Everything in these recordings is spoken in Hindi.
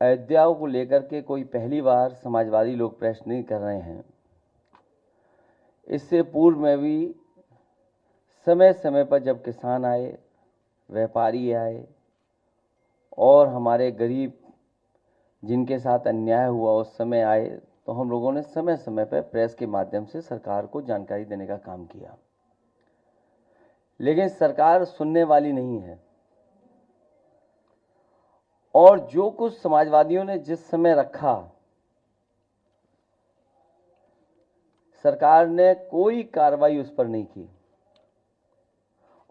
अयोध्या को लेकर के कोई पहली बार समाजवादी लोग प्रश्न नहीं कर रहे हैं। इससे पूर्व में भी समय समय पर जब किसान आए, व्यापारी आए और हमारे गरीब जिनके साथ अन्याय हुआ उस समय आए, तो हम लोगों ने समय समय पर प्रेस के माध्यम से सरकार को जानकारी देने का काम किया। लेकिन सरकार सुनने वाली नहीं है और जो कुछ समाजवादियों ने जिस समय रखा, सरकार ने कोई कार्रवाई उस पर नहीं की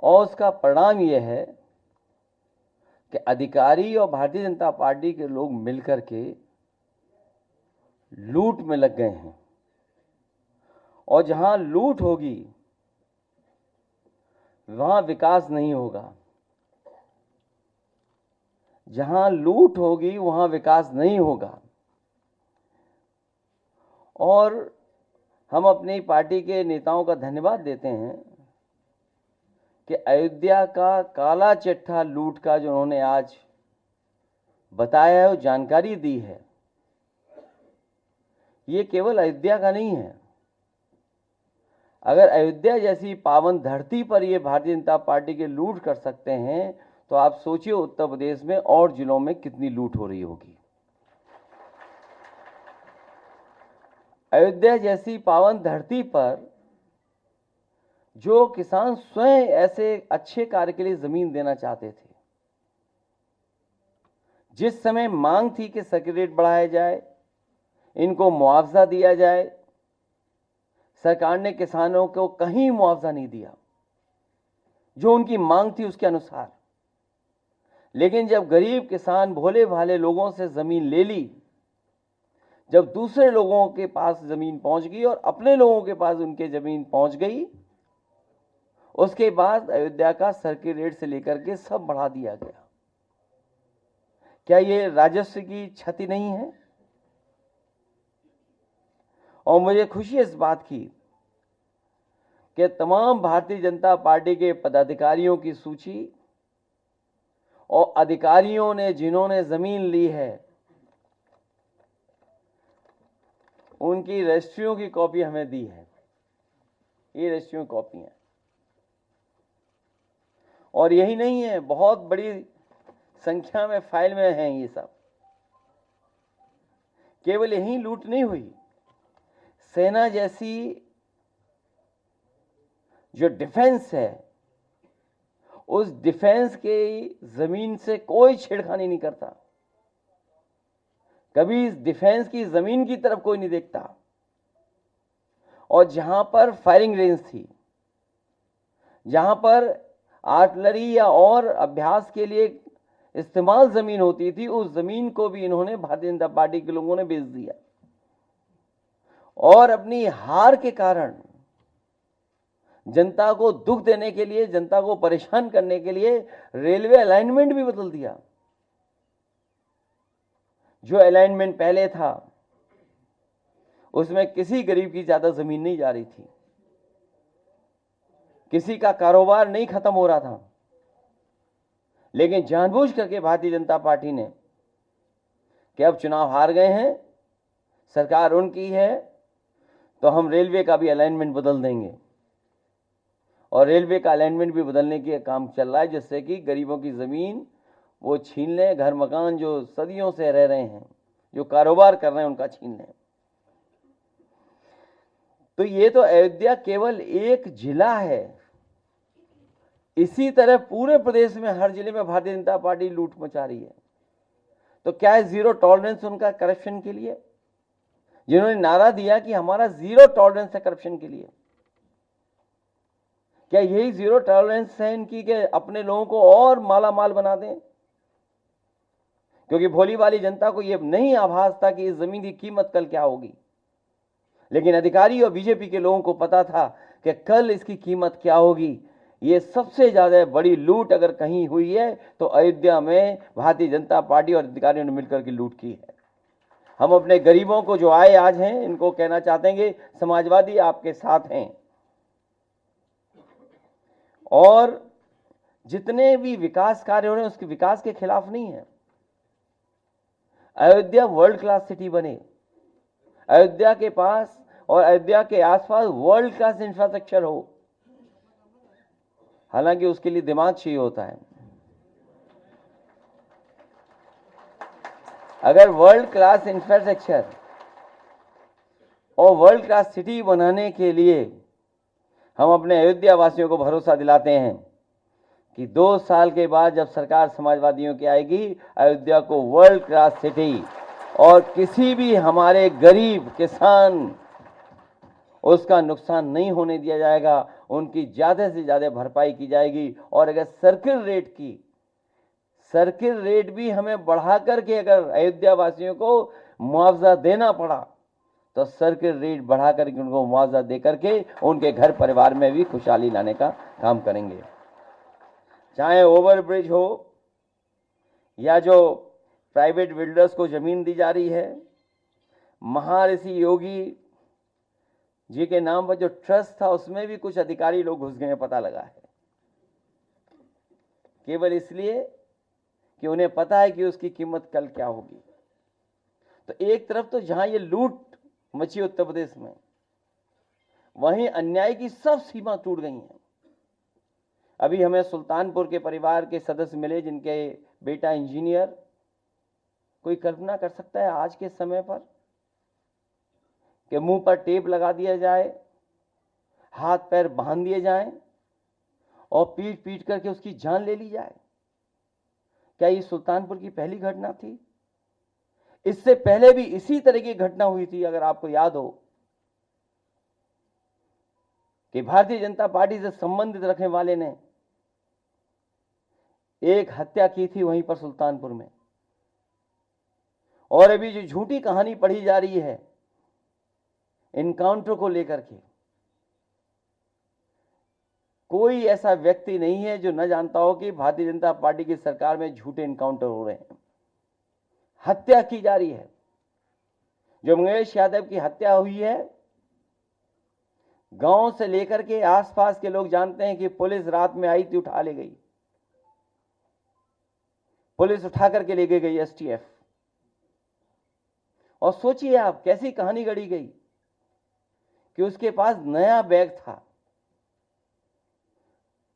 और उसका परिणाम यह है कि अधिकारी और भारतीय जनता पार्टी के लोग मिलकर के लूट में लग गए हैं। और जहां लूट होगी वहां विकास नहीं होगा, जहां लूट होगी वहां विकास नहीं होगा। और हम अपनी पार्टी के नेताओं का धन्यवाद देते हैं कि अयोध्या का काला चिट्ठा लूट का जो उन्होंने आज बताया है, वो जानकारी दी है, ये केवल अयोध्या का नहीं है। अगर अयोध्या जैसी पावन धरती पर ये भारतीय जनता पार्टी के लूट कर सकते हैं, तो आप सोचिए उत्तर प्रदेश में और जिलों में कितनी लूट हो रही होगी। अयोध्या जैसी पावन धरती पर जो किसान स्वयं ऐसे अच्छे कार्य के लिए जमीन देना चाहते थे, जिस समय मांग थी कि सर्किट रेट बढ़ाया जाए, इनको मुआवजा दिया जाए, सरकार ने किसानों को कहीं मुआवजा नहीं दिया जो उनकी मांग थी उसके अनुसार। लेकिन जब गरीब किसान भोले भाले लोगों से जमीन ले ली, जब दूसरे लोगों के पास जमीन पहुंच गई और अपने लोगों के पास उनके जमीन पहुंच गई, उसके बाद अयोध्या का सर्किट रेट से लेकर के सब बढ़ा दिया गया। क्या ये राजस्व की क्षति नहीं है? और मुझे खुशी इस बात की कि तमाम भारतीय जनता पार्टी के पदाधिकारियों की सूची और अधिकारियों ने जिन्होंने जमीन ली है, उनकी रजिस्ट्रियों की कॉपी हमें दी है। ये रजिस्ट्रियों की कॉपी है। और यही नहीं है, बहुत बड़ी संख्या में फाइल में हैं ये सब। केवल यही लूट नहीं हुई, सेना जैसी जो डिफेंस है, उस डिफेंस के जमीन से कोई छेड़खानी नहीं करता। कभी इस डिफेंस की जमीन की तरफ कोई नहीं देखता। और जहां पर फायरिंग रेंज थी, जहां पर आर्टिलरी या और अभ्यास के लिए इस्तेमाल जमीन होती थी, उस जमीन को भी इन्होंने भारतीय जनता पार्टी के लोगों ने बेच दिया। और अपनी हार के कारण जनता को दुख देने के लिए, जनता को परेशान करने के लिए रेलवे अलाइनमेंट भी बदल दिया। जो अलाइनमेंट पहले था उसमें किसी गरीब की ज्यादा जमीन नहीं जा रही थी, किसी का कारोबार नहीं खत्म हो रहा था। लेकिन जानबूझ करके भारतीय जनता पार्टी ने कि अब चुनाव हार गए हैं, सरकार उनकी है, तो हम रेलवे का भी अलाइनमेंट बदल देंगे। और रेलवे का अलाइनमेंट भी बदलने के काम चल रहा है, जिससे कि गरीबों की जमीन वो छीन लें, घर मकान जो सदियों से रह रहे हैं, जो कारोबार कर रहे हैं, उनका छीन लें। तो ये तो अयोध्या केवल एक जिला है। इसी तरह पूरे प्रदेश में हर जिले में भारतीय जनता पार्टी लूट मचा रही है। तो क्या है जीरो टॉलरेंस उनका करप्शन के लिए? जिन्होंने नारा दिया कि हमारा जीरो टॉलरेंस है करप्शन के लिए, क्या यही जीरो टॉलरेंस है इनकी कि अपने लोगों को और माला माल बना दें? क्योंकि भोली वाली जनता को यह नहीं आभास था कि इस जमीन की कीमत कल क्या होगी। लेकिन अधिकारी और बीजेपी के लोगों को पता था कि कल इसकी कीमत क्या होगी। ये सबसे ज्यादा बड़ी लूट अगर कहीं हुई है तो अयोध्या में भारतीय जनता पार्टी और अधिकारियों ने मिलकर के लूट की है। हम अपने गरीबों को जो आए आज हैं, इनको कहना चाहते हैं कि समाजवादी आपके साथ हैं। और जितने भी विकास कार्य हो रहे हैं उसके विकास के खिलाफ नहीं है। अयोध्या वर्ल्ड क्लास सिटी बने, अयोध्या के पास और अयोध्या के आसपास वर्ल्ड क्लास इंफ्रास्ट्रक्चर हो। हालांकि उसके लिए दिमाग चाहिए होता है। अगर वर्ल्ड क्लास इंफ्रास्ट्रक्चर और वर्ल्ड क्लास सिटी बनाने के लिए हम अपने अयोध्या वासियों को भरोसा दिलाते हैं कि 2 साल के बाद जब सरकार समाजवादियों की आएगी, अयोध्या को वर्ल्ड क्लास सिटी और किसी भी हमारे गरीब किसान उसका नुकसान नहीं होने दिया जाएगा, उनकी ज्यादा से ज्यादा भरपाई की जाएगी। और अगर सर्किल रेट भी हमें बढ़ा करके अगर अयोध्या वासियों को मुआवजा देना पड़ा तो सर्किल रेट बढ़ा करके उनको मुआवजा दे करके उनके घर परिवार में भी खुशहाली लाने का काम करेंगे। चाहे ओवरब्रिज हो या जो प्राइवेट बिल्डर्स को जमीन दी जा रही है, महर्षि योगी जी के नाम पर जो ट्रस्ट था उसमें भी कुछ अधिकारी लोग घुस गए हैं, पता लगा है, केवल इसलिए कि उन्हें पता है कि उसकी कीमत कल क्या होगी। तो एक तरफ तो जहां ये लूट मची उत्तर प्रदेश में, वहीं अन्याय की सब सीमा टूट गई हैं। अभी हमें सुल्तानपुर के परिवार के सदस्य मिले जिनके बेटा इंजीनियर। कोई कल्पना कर सकता है आज के समय पर कि मुंह पर टेप लगा दिया जाए, हाथ पैर बांध दिए जाएं और पीट पीट करके उसकी जान ले ली जाए? क्या ये सुल्तानपुर की पहली घटना थी? इससे पहले भी इसी तरह की घटना हुई थी। अगर आपको याद हो कि भारतीय जनता पार्टी से संबंधित रखने वाले ने एक हत्या की थी वहीं पर सुल्तानपुर में। और अभी जो झूठी कहानी पढ़ी जा रही है इनकाउंटर को लेकर के, कोई ऐसा व्यक्ति नहीं है जो न जानता हो कि भारतीय जनता पार्टी की सरकार में झूठे इनकाउंटर हो रहे हैं, हत्या की जा रही है। जो मंगेश यादव की हत्या हुई है, गांव से लेकर के आसपास के लोग जानते हैं कि पुलिस रात में आई थी, उठा ले गई, पुलिस उठा करके ले गई एसटीएफ। और सोचिए आप कैसी कहानी गढ़ी गई कि उसके पास नया बैग था,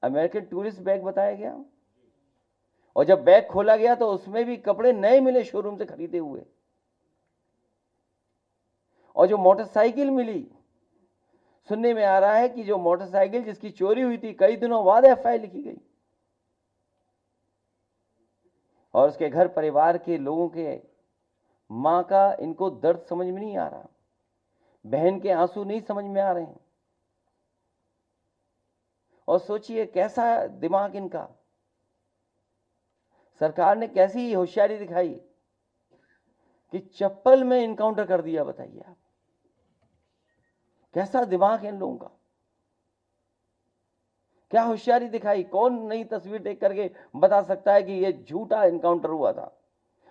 अमेरिकन टूरिस्ट बैग बताया गया, और जब बैग खोला गया तो उसमें भी कपड़े नए मिले शोरूम से खरीदे हुए। और जो मोटरसाइकिल मिली, सुनने में आ रहा है कि जो मोटरसाइकिल जिसकी चोरी हुई थी कई दिनों बाद एफआईआर लिखी गई। और उसके घर परिवार के लोगों के मां का इनको दर्द समझ में नहीं आ रहा, बहन के आंसू नहीं समझ में आ रहे हैं। और सोचिए कैसा दिमाग इनका, सरकार ने कैसी होशियारी दिखाई कि चप्पल में इनकाउंटर कर दिया। बताइए आप कैसा दिमाग है इन लोगों का, क्या होशियारी दिखाई। कौन नई तस्वीर देख करके बता सकता है कि यह झूठा इनकाउंटर हुआ था?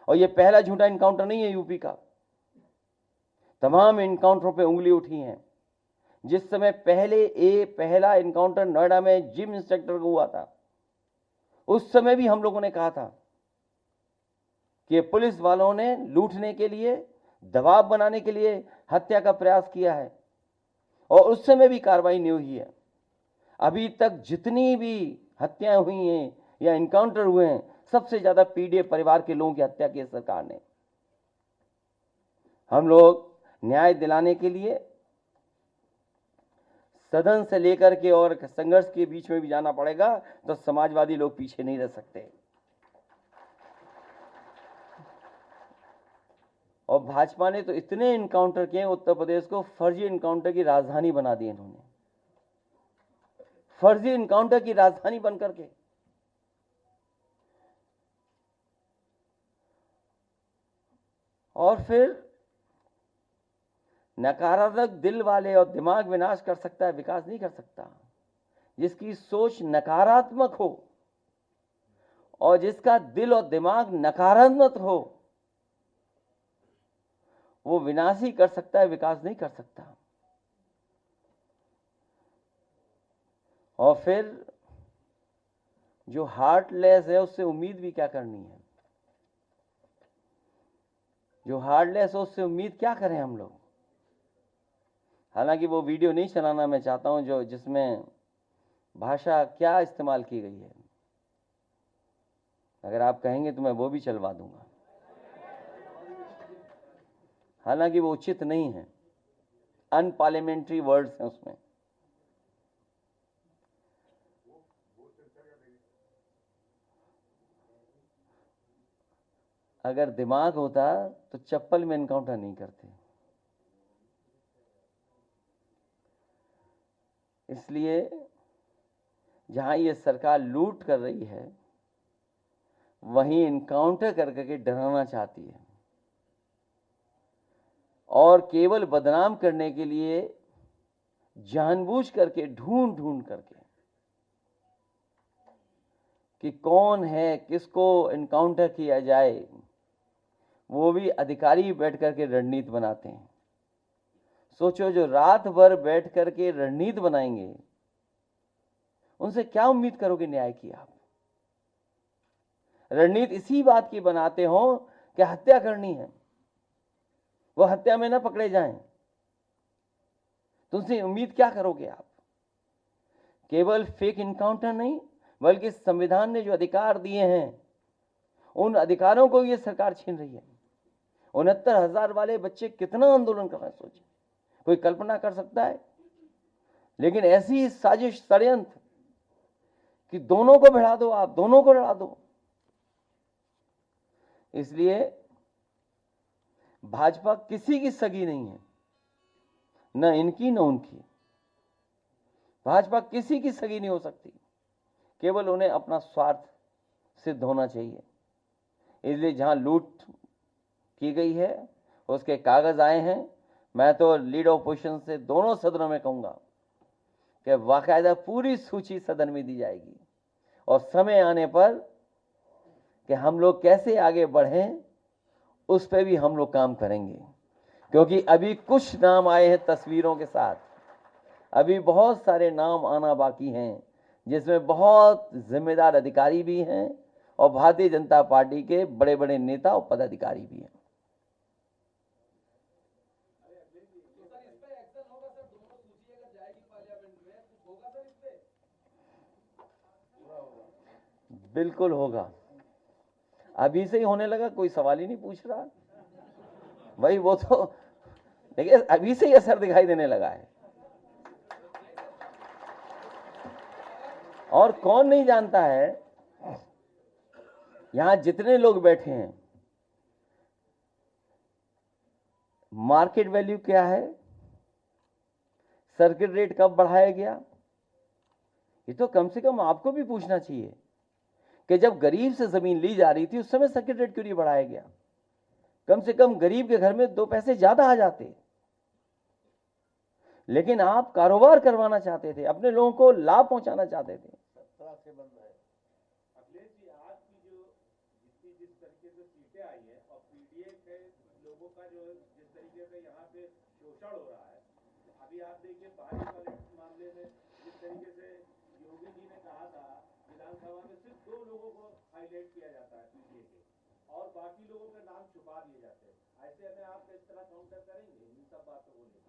और यह पहला झूठा इनकाउंटर नहीं है यूपी का, तमाम इनकाउंटरों पे उंगली उठी है। जिस समय पहला इनकाउंटर नोएडा में जिम इंस्ट्रक्टर को हुआ था, उस समय भी हम लोगों ने कहा था कि पुलिस वालों ने लूटने के लिए, दबाव बनाने के लिए हत्या का प्रयास किया है, और उस समय भी कार्रवाई नहीं हुई है। अभी तक जितनी भी हत्याएं हुई हैं या इनकाउंटर हुए हैं, सबसे ज्यादा पीड़ित परिवार के लोगों की हत्या की सरकार ने। हम लोग न्याय दिलाने के लिए सदन से लेकर के और संघर्ष के बीच में भी जाना पड़ेगा, तो समाजवादी लोग पीछे नहीं रह सकते। और भाजपा ने तो इतने इनकाउंटर किए, उत्तर प्रदेश को फर्जी इनकाउंटर की राजधानी बना दी इन्होंने, फर्जी इनकाउंटर की राजधानी बनकर के। और फिर नकारात्मक दिल वाले, और दिमाग विनाश कर सकता है, विकास नहीं कर सकता। जिसकी सोच नकारात्मक हो और जिसका दिल और दिमाग नकारात्मक हो, वो विनाश ही कर सकता है, विकास नहीं कर सकता। और फिर जो हार्टलेस है उससे उम्मीद भी क्या करनी है। जो हार्डलेस हो उससे उम्मीद क्या करें हम लोग। हालांकि वो वीडियो नहीं चलाना मैं चाहता हूं जो जिसमें भाषा क्या इस्तेमाल की गई है, अगर आप कहेंगे तो मैं वो भी चलवा दूंगा। हालांकि वो उचित नहीं है, अनपार्लियामेंट्री वर्ड्स हैं उसमें। अगर दिमाग होता तो चप्पल में एनकाउंटर नहीं करते। इसलिए जहां ये सरकार लूट कर रही है वहीं एनकाउंटर करके डराना चाहती है, और केवल बदनाम करने के लिए जानबूझ करके ढूंढ ढूंढ करके कि कौन है, किसको एनकाउंटर किया जाए, वो भी अधिकारी बैठ करके रणनीति बनाते हैं। सोचो, जो रात भर बैठ करके रणनीति बनाएंगे उनसे क्या उम्मीद करोगे न्याय की आप। रणनीति इसी बात की बनाते हो कि हत्या करनी है, वो हत्या में ना पकड़े जाएं, तुमसे उम्मीद क्या करोगे आप। केवल फेक इनकाउंटर नहीं, बल्कि संविधान ने जो अधिकार दिए हैं उन अधिकारों को ये सरकार छीन रही है। 69,000 वाले बच्चे कितना आंदोलन कर रहे हैं, सोचिए, कोई कल्पना कर सकता है। लेकिन ऐसी साजिश, षड्यंत्र कि दोनों को भिड़ा दो, आप दोनों को लड़ा दो। इसलिए भाजपा किसी की सगी नहीं है, न इनकी न उनकी। भाजपा किसी की सगी नहीं हो सकती, केवल उन्हें अपना स्वार्थ सिद्ध होना चाहिए। इसलिए जहां लूट की गई है उसके कागज आए हैं। मैं तो लीड ऑपोजिशन से दोनों सदनों में कहूंगा कि बाकायदा पूरी सूची सदन में दी जाएगी, और समय आने पर कि हम लोग कैसे आगे बढ़ें उस पर भी हम लोग काम करेंगे। क्योंकि अभी कुछ नाम आए हैं तस्वीरों के साथ, अभी बहुत सारे नाम आना बाकी हैं, जिसमें बहुत जिम्मेदार अधिकारी भी हैं और भारतीय जनता पार्टी के बड़े बड़े नेता और पदाधिकारी भी हैं। बिल्कुल होगा, अभी से ही होने लगा, कोई सवाल ही नहीं पूछ रहा भाई। वो तो देखिए अभी से ही असर दिखाई देने लगा है, और कौन नहीं जानता है यहां जितने लोग बैठे हैं मार्केट वैल्यू क्या है, सर्किट रेट कब बढ़ाया गया। ये तो कम से कम आपको भी पूछना चाहिए कि जब गरीब से जमीन ली जा रही थी उस समय सर्किट रेट क्यों नहीं बढ़ाया गया। कम से कम गरीब के घर में 2 पैसे ज्यादा आ जाते। लेकिन आप कारोबार करवाना चाहते थे, अपने लोगों को लाभ पहुंचाना चाहते थे। शोषण हो रहा है, अभी आप देखिए बारिश वाले मामले में जिस तरीके से योगी जी ने कहा था विधानसभा में सिर्फ 2 लोगों को हाईलाइट किया जाता है पीटीए के, और बाकी लोगों के नाम छुपा दिए जाते हैं। ऐसे में आप किस तरह काउंटर करेंगे इन सब बातों को लेकर।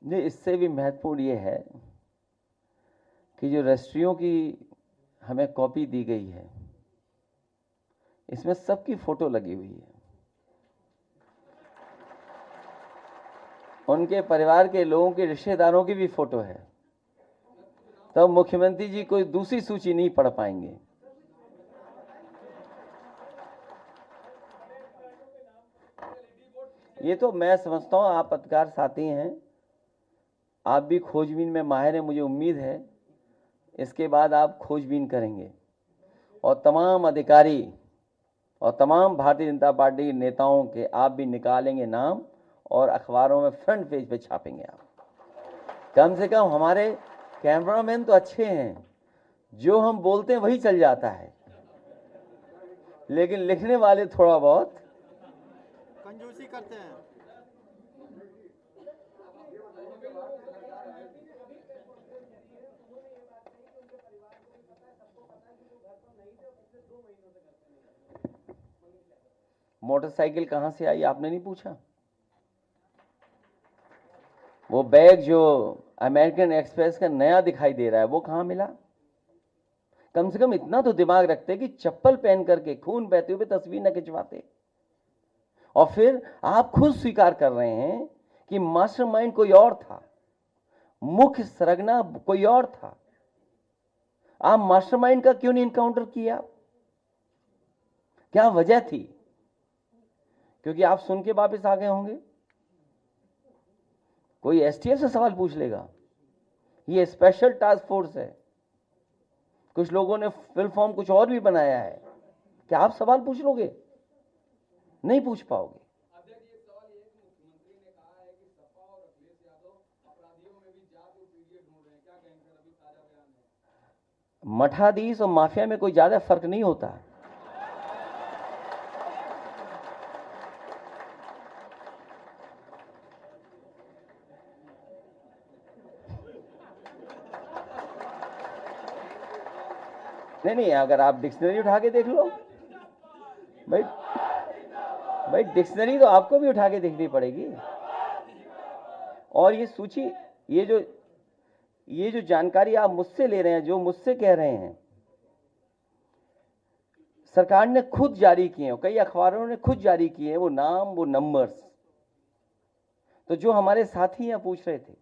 नहीं, इससे भी महत्वपूर्ण ये है कि जो रजिस्ट्रियों की हमें कॉपी दी गई है इसमें सबकी फोटो लगी हुई है, उनके परिवार के लोगों के रिश्तेदारों की भी फोटो है। तब मुख्यमंत्री जी कोई दूसरी सूची नहीं पढ़ पाएंगे। ये तो मैं समझता हूं आप पत्रकार साथी हैं, आप भी खोजबीन में माहिर हैं, मुझे उम्मीद है इसके बाद आप खोजबीन करेंगे और तमाम अधिकारी और तमाम भारतीय जनता पार्टी के नेताओं के आप भी निकालेंगे नाम और अखबारों में फ्रंट पेज पे छापेंगे आप। कम से कम हमारे कैमरामैन तो अच्छे हैं, जो हम बोलते हैं वही चल जाता है, लेकिन लिखने वाले थोड़ा बहुत कंजूसी करते हैं। मोटरसाइकिल कहां से आई आपने नहीं पूछा? वो बैग जो अमेरिकन एक्सप्रेस का नया दिखाई दे रहा है वो कहां मिला? कम से कम इतना तो दिमाग रखते कि चप्पल पहन करके खून बहते हुए तस्वीर न खिंचवाते। और फिर आप खुद स्वीकार कर रहे हैं कि मास्टरमाइंड कोई और था, मुख्य सरगना कोई और था। आप मास्टरमाइंड का क्यों नहीं इनकाउंटर किया? क्या वजह थी? क्योंकि आप सुन के वापस आ गए होंगे। कोई एसटीएफ से सवाल पूछ लेगा। ये स्पेशल टास्क फोर्स है। कुछ लोगों ने फुल फॉर्म कुछ और भी बनाया है। क्या आप सवाल पूछ लोगे? नहीं पूछ पाओगे। मठाधीश और माफिया में कोई ज्यादा फर्क नहीं होता। नहीं, अगर आप डिक्शनरी उठा के देख लो भाई डिक्शनरी तो आपको भी उठा के देखनी पड़ेगी। और ये सूची, ये जो जानकारी आप मुझसे ले रहे हैं, जो मुझसे कह रहे हैं, सरकार ने खुद जारी किए हैं, कई अखबारों ने खुद जारी किए हैं वो नाम, वो नंबर्स। तो जो हमारे साथी यहाँ पूछ रहे थे,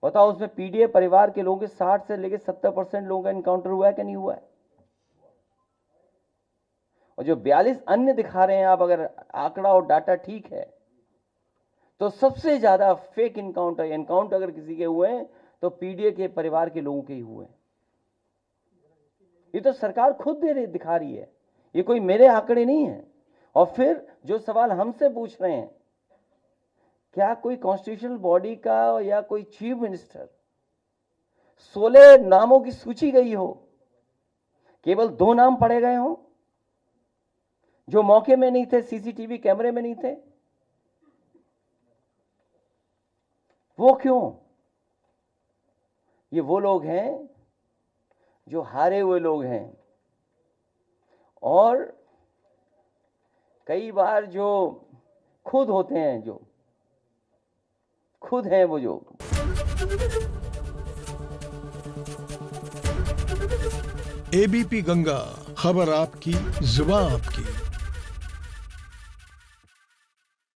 बताओ उसमें पीडीए परिवार के लोगों के 60 से लेकर 70% लोगों का इनकाउंटर हुआ है कि नहीं हुआ है? और जो 42 अन्य दिखा रहे हैं आप, अगर आंकड़ा और डाटा ठीक है, तो सबसे ज्यादा फेक इनकाउंटर अगर किसी के हुए हैं तो पीडीए के परिवार के लोगों के ही हुए हैं। ये तो सरकार खुद दिखा रही है, ये कोई मेरे आंकड़े नहीं है। और फिर जो सवाल हमसे पूछ रहे हैं, क्या कोई कॉन्स्टिट्यूशनल बॉडी का या कोई चीफ मिनिस्टर 16 नामों की सूची गई हो, केवल 2 नाम पढ़े गए हो जो मौके में नहीं थे, सीसीटीवी कैमरे में नहीं थे? वो क्यों? ये वो लोग हैं जो हारे हुए लोग हैं, और कई बार जो खुद होते हैं, जो खुद हैं वो जो। एबीपी गंगा, खबर आपकी, जुबान आपकी।